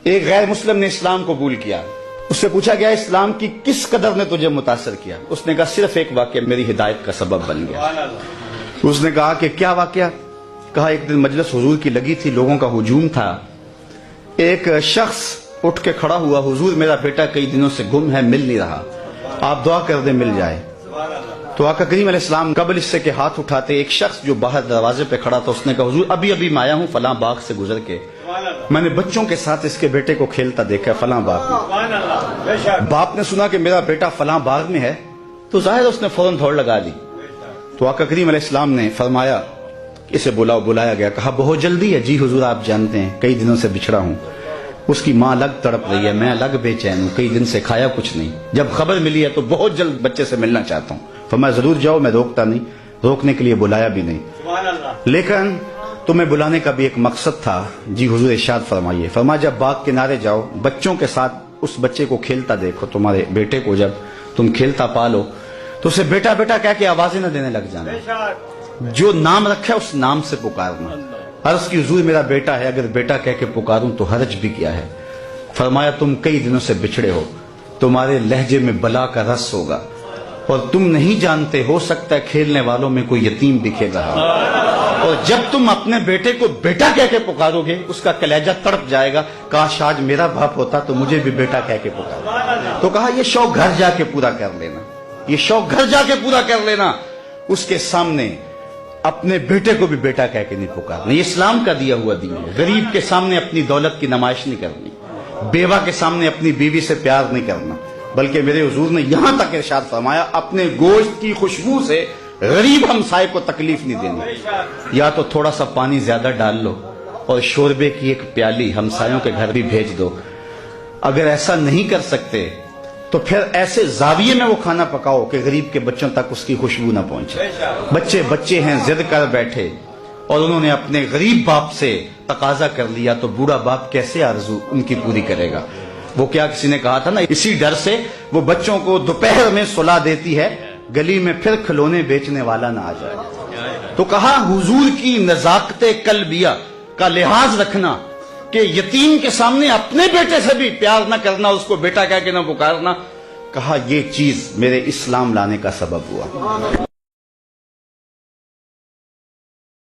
ایک غیر مسلم نے اسلام قبول کیا. اس سے پوچھا گیا اسلام کی کس قدر نے تجھے متاثر کیا؟ اس نے کہا صرف ایک واقعہ میری ہدایت کا سبب بن گیا. اس نے کہا کہ کیا واقعہ؟ کہا ایک دن مجلس حضور کی لگی تھی، لوگوں کا ہجوم تھا. ایک شخص اٹھ کے کھڑا ہوا، حضور میرا بیٹا کئی دنوں سے گم ہے، مل نہیں رہا، آپ دعا کر دیں مل جائے. تو آقا کریم علیہ السلام قبل اس سے کہ ہاتھ اٹھاتے ایک شخص جو باہر دروازے پہ کھڑا تھا، اس نے کہا حضور ابھی ابھی میں آیا ہوں فلاں باغ سے گزر کے، میں نے بچوں کے ساتھ اس کے بیٹے کو کھیلتا دیکھا فلاں باغ میں. باپ نے سنا کہ میرا بیٹا فلاں باغ میں ہے تو ظاہر اس نے فوراً دوڑ لگا دی. تو آقا کریم علیہ السلام نے فرمایا اسے بلایا گیا. کہا بہت جلدی ہے؟ جی حضور آپ جانتے ہیں کئی دنوں سے بچھڑا ہوں، اس کی ماں الگ تڑپ رہی ہے، میں الگ بے چین ہوں، کئی دن سے کھایا کچھ نہیں، جب خبر ملی ہے تو بہت جلد بچے سے ملنا چاہتا ہوں. فرمایا ضرور جاؤ، میں روکتا نہیں، روکنے کے لیے بلایا بھی نہیں، لیکن تمہیں بلانے کا بھی ایک مقصد تھا. جی حضور ارشاد فرمائیے. فرمایا جب باغ کنارے جاؤ بچوں کے ساتھ اس بچے کو کھیلتا دیکھو، تمہارے بیٹے کو جب تم کھیلتا پالو تو اسے بیٹا بیٹا کہہ کے آوازیں نہ دینے لگ جانا، جو نام رکھا ہے اس نام سے پکارنا. عرض کی حضور میرا بیٹا ہے، اگر بیٹا کہہ کے پکاروں تو حرج بھی کیا ہے؟ فرمایا تم کئی دنوں سے بچھڑے ہو، تمہارے لہجے میں بلا کا رس ہوگا اور تم نہیں جانتے، ہو سکتا ہے کھیلنے والوں میں کوئی یتیم بھی کھیل رہا ہو، اور جب تم اپنے بیٹے کو بیٹا کہہ کے پکارو گے اس کا کلیجہ تڑپ جائے گا، کاش آج میرا باپ ہوتا تو مجھے بھی بیٹا کہہ کے پکارا. تو کہا یہ شوق گھر جا کے پورا کر لینا، یہ شوق گھر جا کے پورا کر لینا، اس کے سامنے اپنے بیٹے کو بھی بیٹا کہہ کے نہیں پکارنا. یہ اسلام کا دیا ہوا دین ہے. غریب کے سامنے اپنی دولت کی نمائش نہیں کرنی، بیوہ کے سامنے اپنی بیوی سے پیار نہیں کرنا، بلکہ میرے حضور نے یہاں تک ارشاد فرمایا اپنے گوشت کی خوشبو سے غریب ہمسائے کو تکلیف نہیں دینی. یا تو تھوڑا سا پانی زیادہ ڈال لو اور شوربے کی ایک پیالی ہمسایوں کے گھر بھی بھیج دو. اگر ایسا نہیں کر سکتے تو پھر ایسے زاویے میں وہ کھانا پکاؤ کہ غریب کے بچوں تک اس کی خوشبو نہ پہنچے. بچے ہیں ضد کر بیٹھے اور انہوں نے اپنے غریب باپ سے تقاضا کر لیا تو بوڑھا باپ کیسے آرزو ان کی پوری کرے گا؟ وہ کیا کسی نے کہا تھا نا، اسی ڈر سے وہ بچوں کو دوپہر میں سلا دیتی ہے گلی میں پھر کھلونے بیچنے والا نہ آ جائے. تو کہا حضور کی نزاکت قلبیہ کا لحاظ رکھنا کہ یتیم کے سامنے اپنے بیٹے سے بھی پیار نہ کرنا، اس کو بیٹا کہہ کے نہ پکارنا. کہا یہ چیز میرے اسلام لانے کا سبب ہوا.